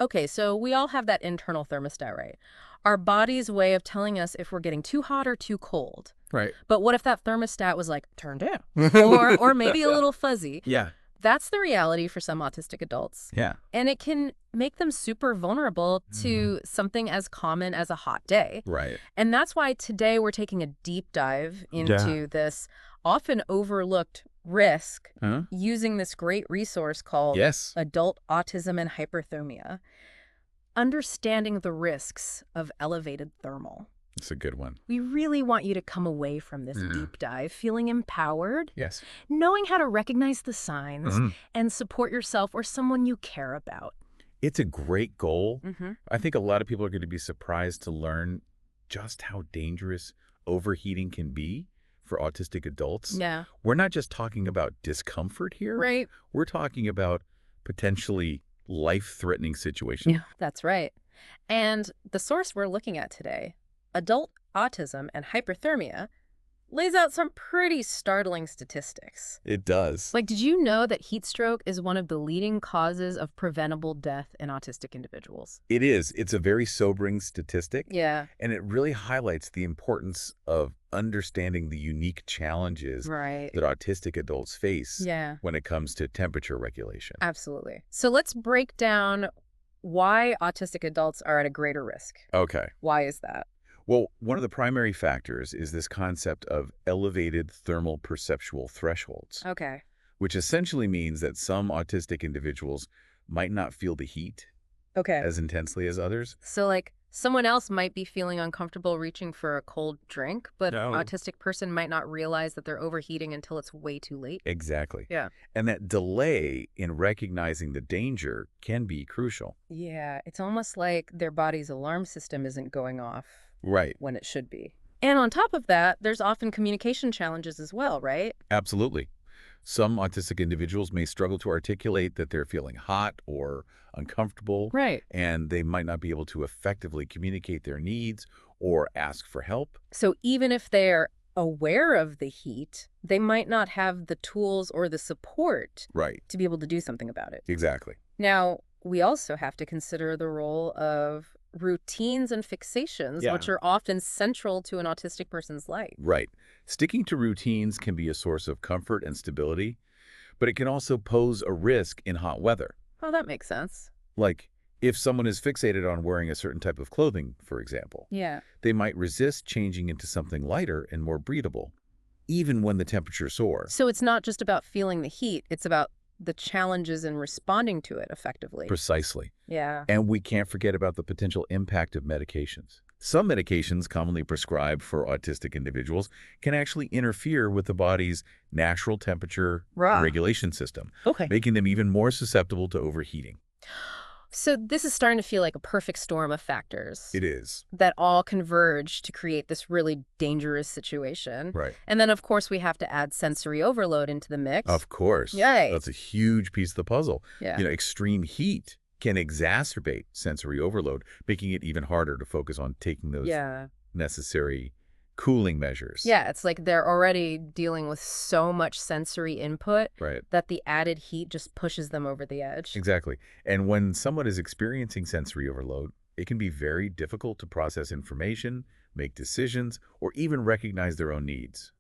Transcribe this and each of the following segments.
Okay, so we all have that internal thermostat, right? Our body's way of telling us if we're getting too hot or too cold. Right. But what if that thermostat was like turned down or maybe a little fuzzy? Yeah. That's the reality for some autistic adults. Yeah. And it can make them super vulnerable to something as common as a hot day. Right. And that's why today we're taking a deep dive Yeah. into this often overlooked risk Huh? using this great resource called Yes. Adult Autism and Hyperthermia. Understanding the risks of elevated thermal. It's a good one. We really want you to come away from this deep dive feeling empowered, Yes. knowing how to recognize the signs Mhm. and support yourself or someone you care about. It's a great goal. Mm-hmm. I think a lot of people are going to be surprised to learn just how dangerous overheating can be for autistic adults. Yeah. We're not just talking about discomfort here. Right. We're talking about potentially life-threatening situations. Yeah, that's right. And the source we're looking at today, Adult Autism and Hyperthermia, lays out some pretty startling statistics. It does. Like, did you know that heat stroke is one of the leading causes of preventable death in autistic individuals? It is. It's a very sobering statistic. Yeah. And it really highlights the importance of understanding the unique challenges Right. that autistic adults face Yeah, when it comes to temperature regulation. absolutely. So let's break down why autistic adults are at a greater risk. Okay. Why is that? Well, one of the primary factors is this concept of elevated thermal perceptual thresholds, Okay. which essentially means that some autistic individuals might not feel the heat Okay. as intensely as others. So, like, someone else might be feeling uncomfortable reaching for a cold drink, but No. an autistic person might not realize that they're overheating until it's way too late. Exactly. Yeah. And that delay in recognizing the danger can be crucial. Yeah, it's almost like their body's alarm system isn't going off Right. when it should be. And on top of that, there's often communication challenges as well, right? Absolutely. Some autistic individuals may struggle to articulate that they're feeling hot or uncomfortable, Right. and they might not be able to effectively communicate their needs or ask for help. So even if they're aware of the heat, they might not have the tools or the support Right. to be able to do something about it. Exactly. Now, we also have to consider the role of routines and fixations, Yeah. which are often central to an autistic person's life. Right. Sticking to routines can be a source of comfort and stability, but it can also pose a risk in hot weather. Oh, that makes sense. Like, if someone is fixated on wearing a certain type of clothing, for example, Yeah. they might resist changing into something lighter and more breathable, even when the temperature soars. So it's not just about feeling the heat, it's about the challenges in responding to it effectively. Precisely. Yeah. And we can't forget about the potential impact of medications. Some medications commonly prescribed for autistic individuals can actually interfere with the body's natural temperature Rah. regulation system, Okay. making them even more susceptible to overheating. So this is starting to feel like a perfect storm of factors It is. that all converge to create this really dangerous situation. Right. And then, of course, we have to add sensory overload into the mix. Of course. Yay. That's a huge piece of the puzzle. Yeah. Extreme heat can exacerbate sensory overload, making it even harder to focus on taking those Yeah. necessary cooling measures. Yeah, it's like they're already dealing with so much sensory input Right. that the added heat just pushes them over the edge. Exactly. And when someone is experiencing sensory overload, it can be very difficult to process information, make decisions, or even recognize their own needs.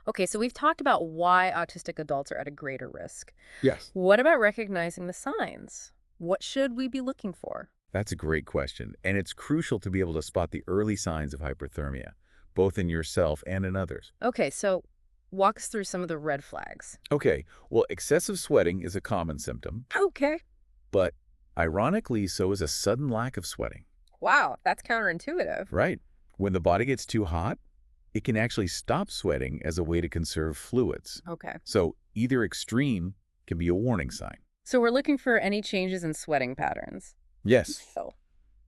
Okay, so we've talked about why autistic adults are at a greater risk. Yes. What about recognizing the signs? What should we be looking for? That's a great question. And it's crucial to be able to spot the early signs of hyperthermia, both in yourself and in others. Okay, so walk us through some of the red flags. Okay, well, excessive sweating is a common symptom, Okay. but ironically, so is a sudden lack of sweating. Wow, that's counterintuitive. Right. When the body gets too hot, it can actually stop sweating as a way to conserve fluids. Okay. So either extreme can be a warning sign. So we're looking for any changes in sweating patterns. Yes. So,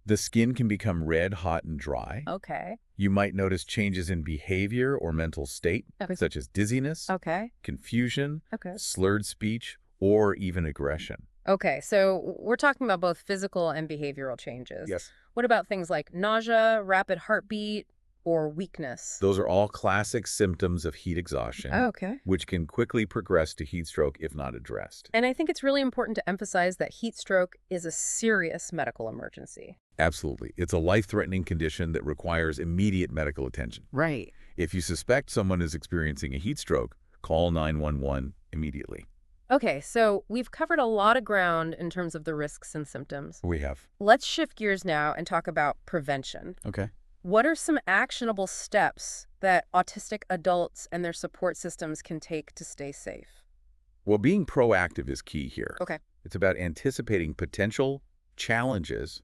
The skin can become red, hot, and dry. okay. You might notice changes in behavior or mental state, Okay. such as dizziness, Okay. confusion, Okay. slurred speech, or even aggression. Okay, so we're talking about both physical and behavioral changes. Yes. What about things like nausea, rapid heartbeat, or weakness? Those are all classic symptoms of heat exhaustion, Okay. which can quickly progress to heat stroke if not addressed. And I think it's really important to emphasize that heat stroke is a serious medical emergency. Absolutely. It's a life-threatening condition that requires immediate medical attention. Right. If you suspect someone is experiencing a heat stroke, call 911 immediately. Okay, so we've covered a lot of ground in terms of the risks and symptoms. We have. Let's shift gears now and talk about prevention. Okay. What are some actionable steps that autistic adults and their support systems can take to stay safe? Well, being proactive is key here. Okay. It's about anticipating potential challenges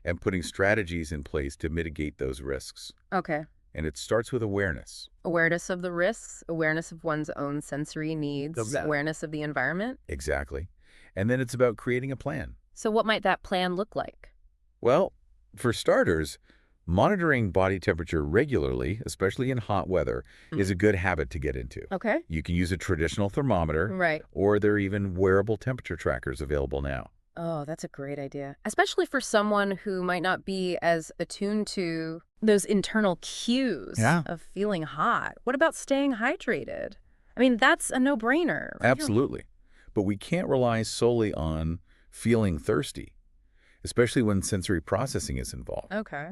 and putting strategies in place to mitigate those risks. Okay. And it starts with awareness. Awareness of the risks, awareness of one's own sensory needs, awareness of the environment. Exactly. And then it's about creating a plan. So what might that plan look like? Well, for starters, monitoring body temperature regularly, especially in hot weather, is a good habit to get into. Okay. You can use a traditional thermometer, Right. or there are even wearable temperature trackers available now. Oh, that's a great idea. Especially for someone who might not be as attuned to those internal cues of feeling hot. What about staying hydrated? I mean, that's a no-brainer. Absolutely. But we can't rely solely on feeling thirsty, especially when sensory processing is involved. Okay.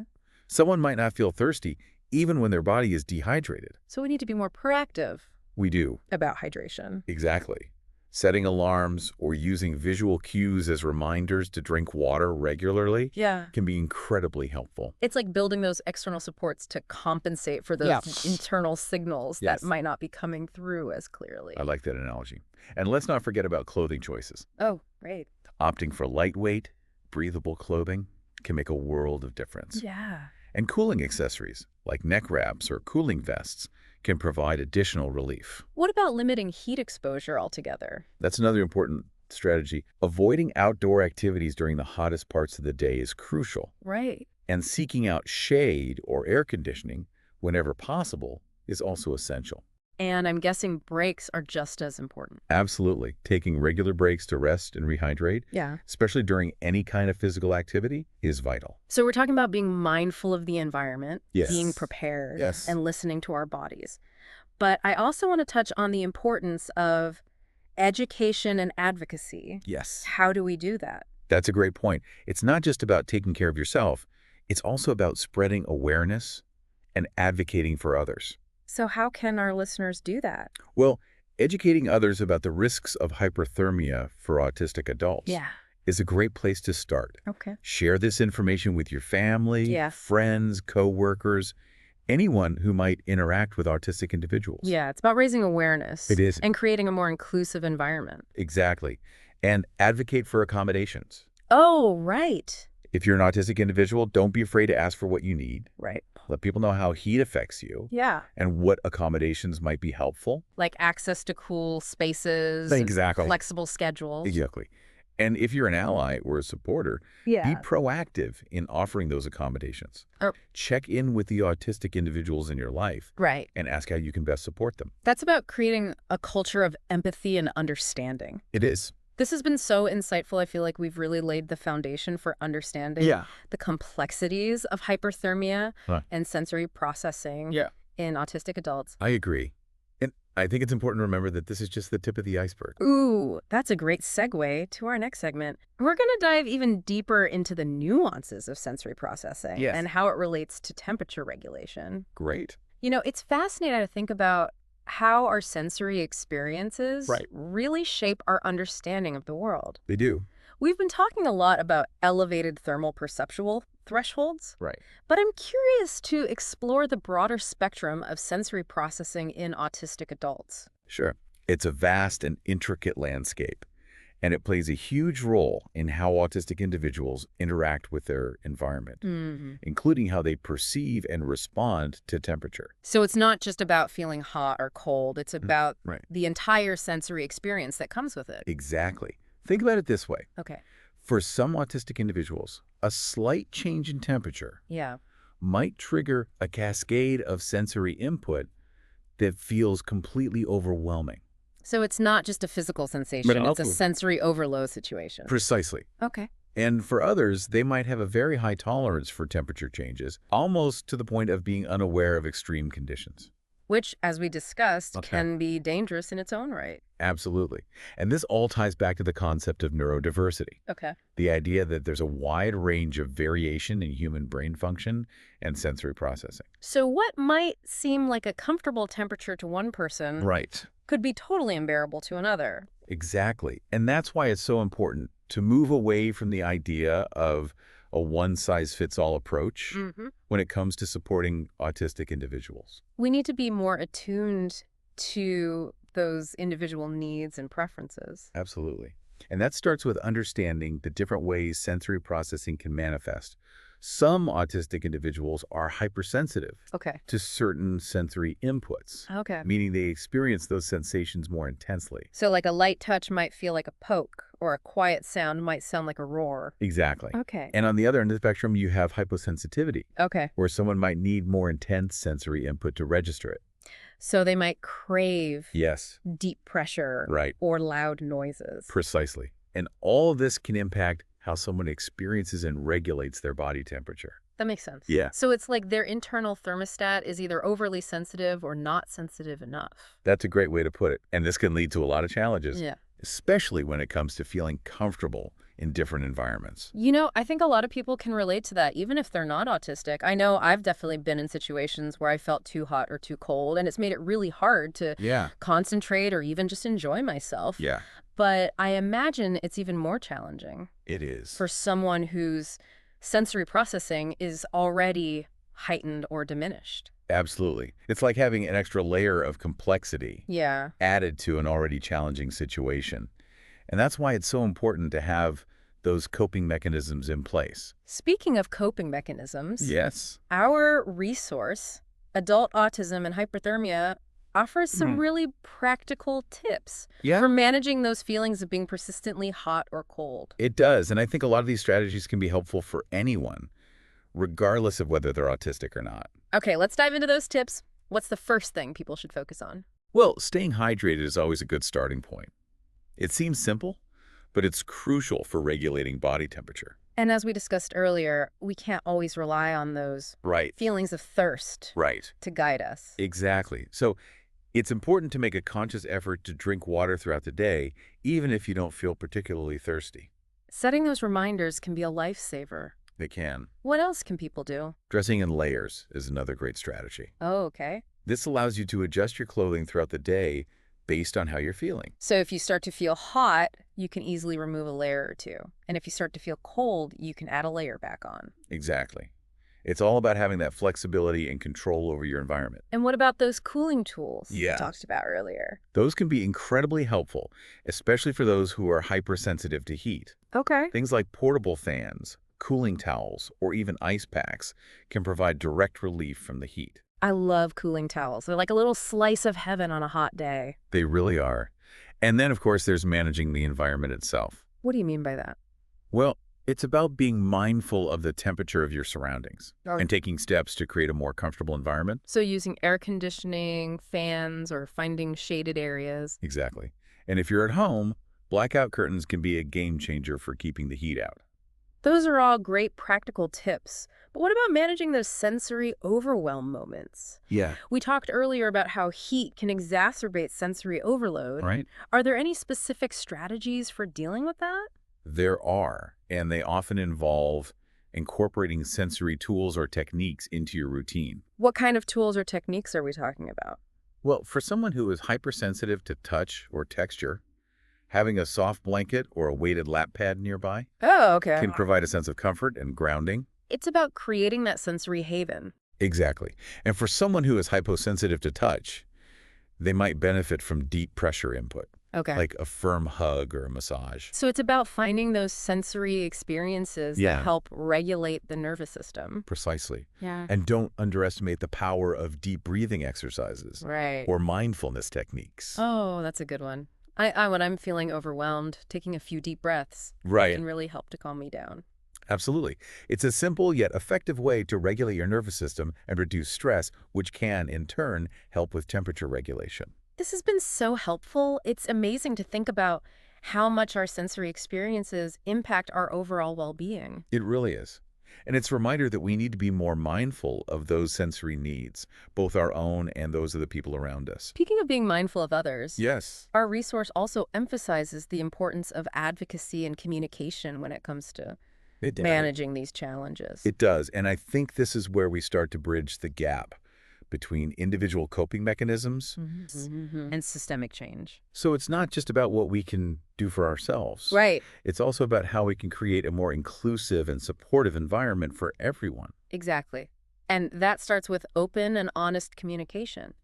Someone might not feel thirsty even when their body is dehydrated. So we need to be more proactive We do. about hydration. Exactly. Setting alarms or using visual cues as reminders to drink water regularly Yeah. can be incredibly helpful. It's like building those external supports to compensate for those internal signals that might not be coming through as clearly. I like that analogy. And let's not forget about clothing choices. Oh, great. Opting for lightweight, breathable clothing can make a world of difference. Yeah. And cooling accessories, like neck wraps or cooling vests, can provide additional relief. What about limiting heat exposure altogether? That's another important strategy. Avoiding outdoor activities during the hottest parts of the day is crucial. Right. And seeking out shade or air conditioning whenever possible is also essential. And I'm guessing breaks are just as important. Absolutely. Taking regular breaks to rest and rehydrate, Yeah. especially during any kind of physical activity, is vital. So we're talking about being mindful of the environment, Yes. being prepared, Yes. and listening to our bodies. But I also want to touch on the importance of education and advocacy. Yes. How do we do that? That's a great point. It's not just about taking care of yourself. It's also about spreading awareness and advocating for others. So how can our listeners do that? Well, educating others about the risks of hyperthermia for autistic adults is a great place to start. Okay. Share this information with your family, Yeah. friends, co-workers, anyone who might interact with autistic individuals. Yeah, it's about raising awareness. It is. And creating a more inclusive environment. Exactly. And advocate for accommodations. Oh, right. If you're an autistic individual, don't be afraid to ask for what you need. Right. Let people know how heat affects you Yeah. and what accommodations might be helpful. Like access to cool spaces. Exactly. Flexible schedules. Exactly. And if you're an ally or a supporter, be proactive in offering those accommodations. Oh. Check in with the autistic individuals in your life Right. and ask how you can best support them. That's about creating a culture of empathy and understanding. It is. This has been so insightful. I feel like we've really laid the foundation for understanding the complexities of hyperthermia and sensory processing in autistic adults. I agree. And I think it's important to remember that this is just the tip of the iceberg. Ooh, that's a great segue to our next segment. We're going to dive even deeper into the nuances of sensory processing and how it relates to temperature regulation. Great. You know, it's fascinating to think about how our sensory experiences really shape our understanding of the world. They do. We've been talking a lot about elevated thermal perceptual thresholds, Right. but I'm curious to explore the broader spectrum of sensory processing in autistic adults. Sure. It's a vast and intricate landscape, and it plays a huge role in how autistic individuals interact with their environment, including how they perceive and respond to temperature. So it's not just about feeling hot or cold, it's about the entire sensory experience that comes with it. Exactly. Think about it this way. Okay. For some autistic individuals, a slight change in temperature might trigger a cascade of sensory input that feels completely overwhelming. So it's not just a physical sensation, it's a sensory overload situation. Precisely. Okay. And for others, they might have a very high tolerance for temperature changes, almost to the point of being unaware of extreme conditions. Which, as we discussed, can be dangerous in its own right. Absolutely. And this all ties back to the concept of neurodiversity. Okay. The idea that there's a wide range of variation in human brain function and sensory processing. So what might seem like a comfortable temperature to one person Right. could be totally unbearable to another. Exactly. And that's why it's so important to move away from the idea of a one-size-fits-all approach when it comes to supporting autistic individuals. We need to be more attuned to those individual needs and preferences. Absolutely. And that starts with understanding the different ways sensory processing can manifest. Some autistic individuals are hypersensitive to certain sensory inputs, meaning they experience those sensations more intensely. So like a light touch might feel like a poke, or a quiet sound might sound like a roar. Exactly. And on the other end of the spectrum, you have hyposensitivity, where someone might need more intense sensory input to register it. So they might crave deep pressure or loud noises. Precisely. And all of this can impact how someone experiences and regulates their body temperature. That makes sense. Yeah. So it's like their internal thermostat is either overly sensitive or not sensitive enough. That's a great way to put it. And this can lead to a lot of challenges, Yeah. especially when it comes to feeling comfortable in different environments. You know, I think a lot of people can relate to that, even if they're not autistic. I know I've definitely been in situations where I felt too hot or too cold, and it's made it really hard to concentrate or even just enjoy myself. Yeah. But I imagine it's even more challenging. It is. For someone whose sensory processing is already heightened or diminished. Absolutely. It's like having an extra layer of complexity added to an already challenging situation. And that's why it's so important to have those coping mechanisms in place. Speaking of coping mechanisms, Yes. our resource, Adult Autism and Hyperthermia, offers some really practical tips for managing those feelings of being persistently hot or cold. It does. And I think a lot of these strategies can be helpful for anyone, regardless of whether they're autistic or not. Okay, let's dive into those tips. What's the first thing people should focus on? Well, staying hydrated is always a good starting point. It seems simple, but it's crucial for regulating body temperature. And as we discussed earlier, we can't always rely on those feelings of thirst to guide us. Exactly. So it's important to make a conscious effort to drink water throughout the day, even if you don't feel particularly thirsty. Setting those reminders can be a lifesaver. They can. What else can people do? Dressing in layers is another great strategy. Oh, okay. This allows you to adjust your clothing throughout the day based on how you're feeling. So if you start to feel hot, you can easily remove a layer or two. And if you start to feel cold, you can add a layer back on. Exactly. It's all about having that flexibility and control over your environment. And what about those cooling tools we talked about earlier? Those can be incredibly helpful, especially for those who are hypersensitive to heat. Okay. Things like portable fans, cooling towels, or even ice packs can provide direct relief from the heat. I love cooling towels. They're like a little slice of heaven on a hot day. They really are. And then, of course, there's managing the environment itself. What do you mean by that? Well, it's about being mindful of the temperature of your surroundings and taking steps to create a more comfortable environment. So using air conditioning, fans, or finding shaded areas. Exactly. And if you're at home, blackout curtains can be a game changer for keeping the heat out. Those are all great practical tips. But what about managing those sensory overwhelm moments? Yeah. We talked earlier about how heat can exacerbate sensory overload. Right. Are there any specific strategies for dealing with that? There are, and they often involve incorporating sensory tools or techniques into your routine. What kind of tools or techniques are we talking about? Well, for someone who is hypersensitive to touch or texture, having a soft blanket or a weighted lap pad nearby can provide a sense of comfort and grounding. It's about creating that sensory haven. Exactly. And for someone who is hyposensitive to touch, they might benefit from deep pressure input. Like a firm hug or a massage. So it's about finding those sensory experiences that help regulate the nervous system. Precisely. Yeah. And don't underestimate the power of deep breathing exercises or mindfulness techniques. Oh, that's a good one. When I'm feeling overwhelmed, taking a few deep breaths can really help to calm me down. Absolutely. It's a simple yet effective way to regulate your nervous system and reduce stress, which can, in turn, help with temperature regulation. This has been so helpful. It's amazing to think about how much our sensory experiences impact our overall well-being. It really is. And it's a reminder that we need to be more mindful of those sensory needs, both our own and those of the people around us. Speaking of being mindful of others, Yes, our resource also emphasizes the importance of advocacy and communication when it comes to it does. managing these challenges. It does. And I think this is where we start to bridge the gap between individual coping mechanisms. And systemic change. So it's not just about what we can do for ourselves. Right. It's also about how we can create a more inclusive and supportive environment for everyone. Exactly. And that starts with open and honest communication.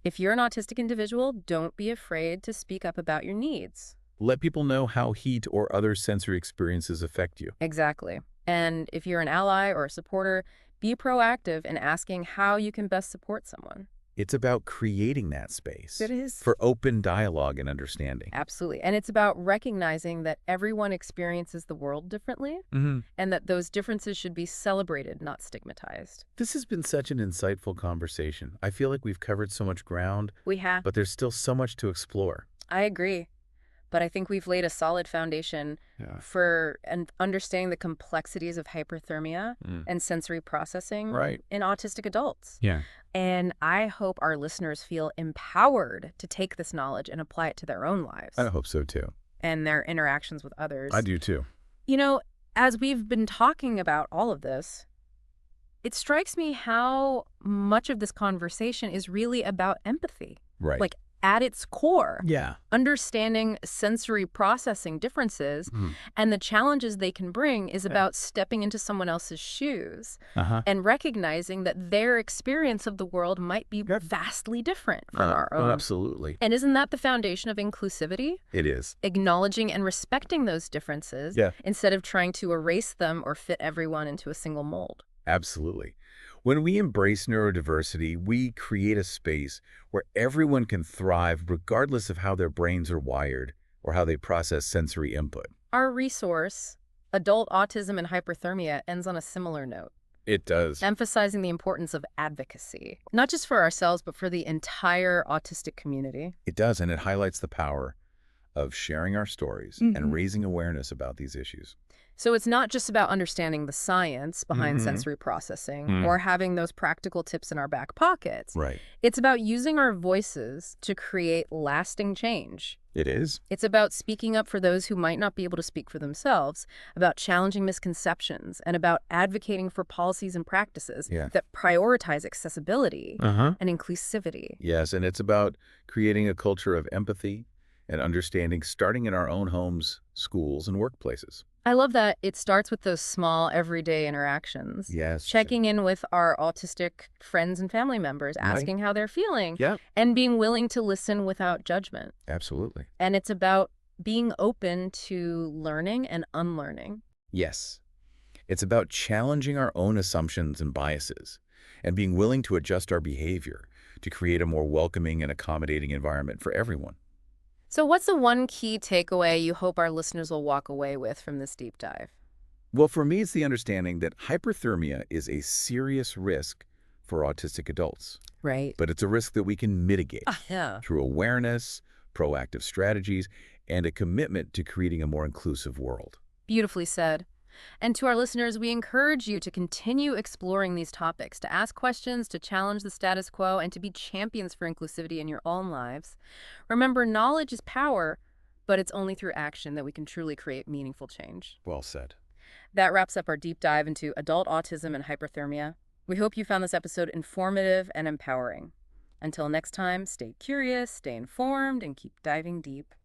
If you're an autistic individual, don't be afraid to speak up about your needs. Let people know how heat or other sensory experiences affect you. Exactly. And if you're an ally or a supporter, be proactive in asking how you can best support someone. It's about creating that space. It is. For open dialogue and understanding. Absolutely. And it's about recognizing that everyone experiences the world differently and that those differences should be celebrated, not stigmatized. This has been such an insightful conversation. I feel like we've covered so much ground, We have. but there's still so much to explore. I agree. But I think we've laid a solid foundation for understanding the complexities of hyperthermia and sensory processing in autistic adults. Yeah. And I hope our listeners feel empowered to take this knowledge and apply it to their own lives I hope so too. and their interactions with others. I do too. You know, as we've been talking about all of this, it strikes me how much of this conversation is really about empathy. Right. Like, at its core, yeah. understanding sensory processing differences and the challenges they can bring is about stepping into someone else's shoes and recognizing that their experience of the world might be vastly different from our own. Absolutely. And isn't that the foundation of inclusivity? It is. Acknowledging and respecting those differences instead of trying to erase them or fit everyone into a single mold. Absolutely. When we embrace neurodiversity, we create a space where everyone can thrive regardless of how their brains are wired or how they process sensory input. Our resource, Adult Autism and Hyperthermia, ends on a similar note. It does. Emphasizing the importance of advocacy, not just for ourselves, but for the entire autistic community. It does, and it highlights the power of sharing our stories and raising awareness about these issues. So it's not just about understanding the science behind sensory processing or having those practical tips in our back pockets. Right. It's about using our voices to create lasting change. It is. It's about speaking up for those who might not be able to speak for themselves, about challenging misconceptions, and about advocating for policies and practices that prioritize accessibility and inclusivity. Yes, and it's about creating a culture of empathy and understanding starting in our own homes, schools, and workplaces. I love that it starts with those small, everyday interactions. Yes. Checking in with our autistic friends and family members, asking how they're feeling, and being willing to listen without judgment. Absolutely. And it's about being open to learning and unlearning. Yes. It's about challenging our own assumptions and biases and being willing to adjust our behavior to create a more welcoming and accommodating environment for everyone. So what's the one key takeaway you hope our listeners will walk away with from this deep dive? Well, for me, it's the understanding that hyperthermia is a serious risk for autistic adults. Right. But it's a risk that we can mitigate through awareness, proactive strategies, and a commitment to creating a more inclusive world. Beautifully said. And to our listeners, we encourage you to continue exploring these topics, to ask questions, to challenge the status quo, and to be champions for inclusivity in your own lives. Remember, knowledge is power, but it's only through action that we can truly create meaningful change. Well said. That wraps up our deep dive into adult autism and hyperthermia. We hope you found this episode informative and empowering. Until next time, stay curious, stay informed, and keep diving deep.